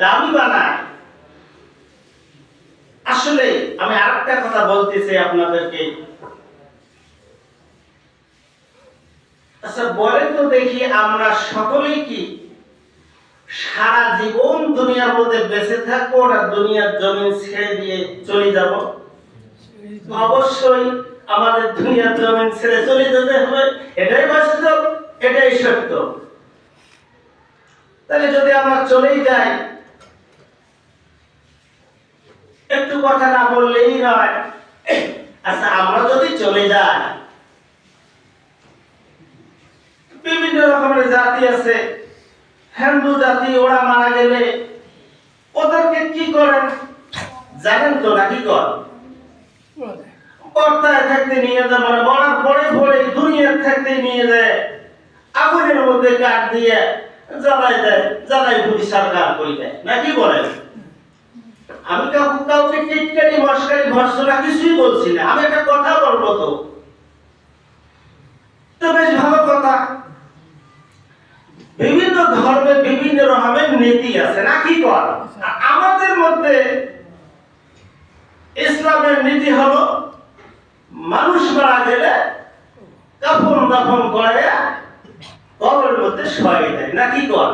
দামি বানায়। আসলে আমি আরেকটা কথা বলতে চাই আপনাদেরকে। আচ্ছা বলেন তো দেখি, আমরা সকলেই কি সারা জীবন দুনিয়ার মধ্যে বেঁচে থাকবো না দুনিয়ার জমিন ছেড়ে দিয়ে চলে যাব? অবশ্যই আমাদের দুনিয়ার জমিন ছেড়ে চলে যেতে হবে, এটাই বাস্তব, এটাই সত্য। তাহলে যদি আমরা চলেই যাই, একটু কথা না বললেই নয়। আচ্ছা আমরা যদি চলে যাই, বিভিন্ন রকমের জাতি আছে, হিন্দু জাতি, ওরা মারা গেলে ওদেরকে কি করেন জানেন তো? নাকি কর কর্তায় থাকতে নিয়ে যায়, মানে মরার পরে পরে দুনিয়ার থাকতে নিয়ে যায়, আগুনের মধ্যে কাঠ দিয়ে জ্বালাই দেয়, জ্বালাই পুড়ি সরকার করে দেয়, নাকি বলেন? আমি কাউকে টিটকারি মস্কারি ভর্সনা কিছুই বলছি না, আমি একটা কথা বলবো। তো বেশ ভালো কথা। বিভিন্ন ধর্মে বিভিন্ন রকমের নীতি আছে, নাকি কর? আমাদের মধ্যে ইসলামের নীতি হলো মানুষ মারা গেলে কাফন দাফন করে কবরের মধ্যে শোয়াই দেয়, নাকি কর?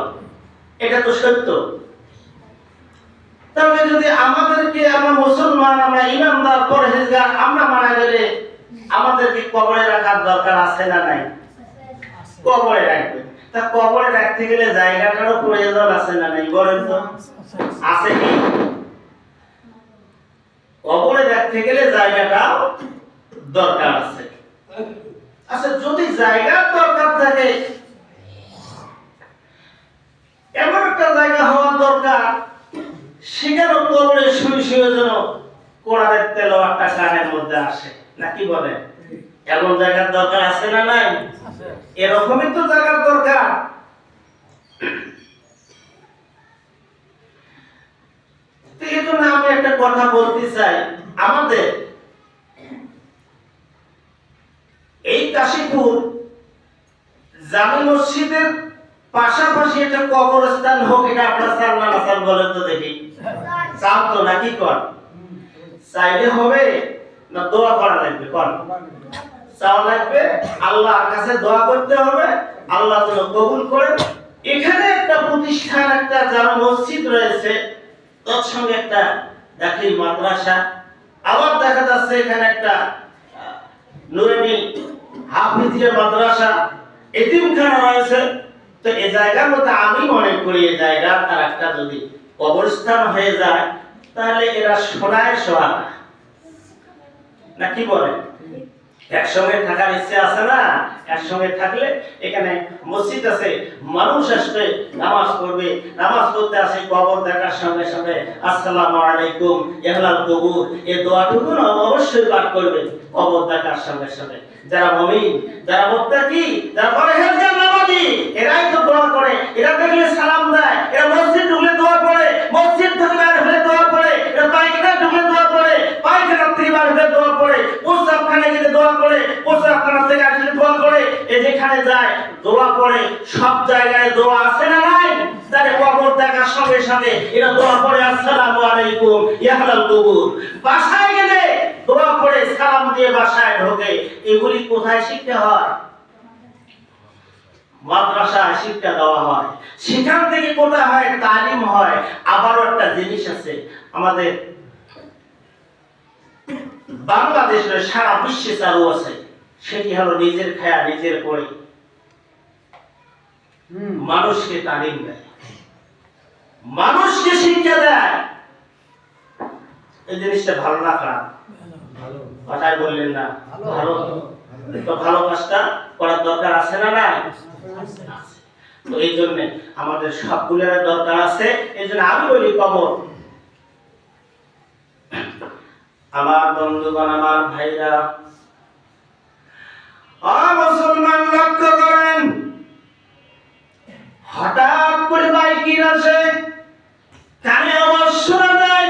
এটা তো সত্য। তবে যদি আমাদেরকে, আমরা মুসলমান, আমরা ইমানদার পরহেজগার, আমরা মারা গেলে আমাদেরকে কবরে রাখার দরকার আছে না নাই? কবরে রাখবে। তা কবরে রাখতে গেলে জায়গাটারও প্রয়োজন আছে না নাই? বলেন তো, আছে কি? কবরে রাখতে গেলে জায়গাটাও দরকার আছে। আচ্ছা যদি জায়গার দরকার থাকে, এমন একটা জায়গা হওয়ার দরকার সেখানে কবরে শুয়ে শুয়ে যেন কোরআনের তেলাওয়াতটা কানের মধ্যে আসে, নাকি বলেন? এমন জায়গার দরকার আছে না নাই? এরকমই তো জায়গার দরকার। এই জন্য আমি একটা কথা বলতে চাই, আমাদের এই কাশীপুর জামে মসজিদের পাশাপাশি একটা কবরস্থান হোক, এটা আপনারা চান না চান বলেন তো দেখি? চান তো, নাকি কর? চাইলে হবে না দোয়া করা লাগবে? কর, চাওয়া লাগবে, আল্লাহর কাছে দোয়া করতে হবে, আল্লাহ যেন কবুল করেন। এখানে একটা প্রতিষ্ঠান, একটা জামে মসজিদ রয়েছে, তার সঙ্গে একটা দাখিল মাদ্রাসা, আবার দেখা যাচ্ছে এখানে একটা নুরানি হাফিজিয়া মাদ্রাসা, এতিমখানা রয়েছে। তো এই জায়গার মধ্যে আমি মনে করি এই জায়গা আর একটা যদি কবরস্থান হয়ে যায়, তাহলে এরা সোনায় সোহাগা, নাকি বলে? একসঙ্গে থাকার ইচ্ছে আছে না? একসঙ্গে থাকলে এখানে মসজিদ আছে, মানুষ আসবে, নামাজ পড়বে, নামাজ পড়তে আসে, কবর দেখার সঙ্গে সঙ্গে আসসালামু আলাইকুম ইহলাল কবুর, এই দোয়াটুকু অবশ্যই পাঠ করবে কবর দেখার সঙ্গে সঙ্গে। যারা মুমিন, যারা মুত্তাকি, যারা পরহেজগার নামাজি, এরাই তো দোয়া করে, এরা দেখলে সালাম দেয়, এরা মসজিদ ঢুকলে দোয়া পড়ে, মসজিদ থেকে বের হলে দোয়া পড়ে, এরা পায়খানা ঢুকলে দোয়া পড়ে, পায়খানা থেকে বের হলে দোয়া পড়ে, প্রস্রাবখানে গিয়ে দোয়া করে, প্রস্রাবখানা থেকে আসলে দোয়া করে, এই যেখানে যায় দোয়া করে। সব জায়গায় দোয়া আছে না নাই? তারে কবর দেখার সঙ্গে সঙ্গে এরা দোয়া করে আসসালামু আলাইকুম ইহলাল কবুর। বাসায় গেলে দোয়া করে সালাম দিয়ে বাসায় ঢোকে। এগুলি কোথায় শিক্ষা হয়? মাদ্রাসায় শিক্ষা দেওয়া হয়, সেখান থেকে কোথায় হয়? তালিম হয়। আবারও একটা জিনিস আছে আমাদের বাংলাদেশের, সারা বিশ্বে চালু আছে, সেটি হলো নিজের খায়া নিজের পড়ে মানুষকে তালিম দেয়, মানুষকে শিক্ষা দেয়। এই জিনিসটা ভালো না খারাপ? কথাই বললেন না? ভালো। তো ভালো কাজটা করার দরকার আছে না নাই? তো এই জন্য আমাদের সবগুলোর দরকার আছে। এই জন্য আমি বলি কবর, আমার বন্ধুগণ, আমার ভাইরা, মুসলমান লক্ষ্য করেন, হঠাৎ করে বাইকিং আসে, কানে আওয়াজ শোনা যায়,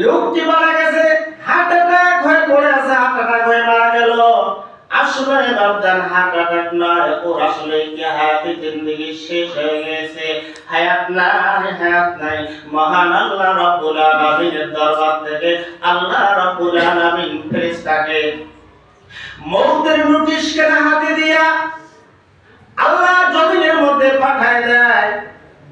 লোকটি মারা গেছে, হার্ট অ্যাটাক হয়ে পড়ে আছে, হার্ট অ্যাটাক হয়ে মারা গেল। আসলে বাপজান হার্ট অ্যাটাক নয়, ওর আসলে কি হায়াতে জিন্দেগি শেষ হয়ে গেছে, হায়াত নাই। মহান আল্লাহ রাব্বুল আলামিনের দরবার থেকে আল্লাহ রাব্বুল আলামিন ফেরেশতাকে মওতের নোটিশ কেনা হাতে দিয়া আল্লাহ জমিনের মধ্যে পাঠায় দেয়।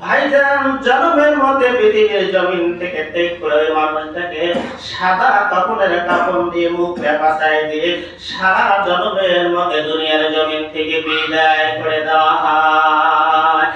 ভাইজান জনমের মধ্যে পৃথিবীর জমিন থেকে ত্যাগ করে মানুষটাকে সাদা কাপড়ের কাপড় দিয়ে মুখে বাঁচাই দিয়ে সারা জনমের মধ্যে দুনিয়ার জমিন থেকে বিদায় করে দেওয়া হয়।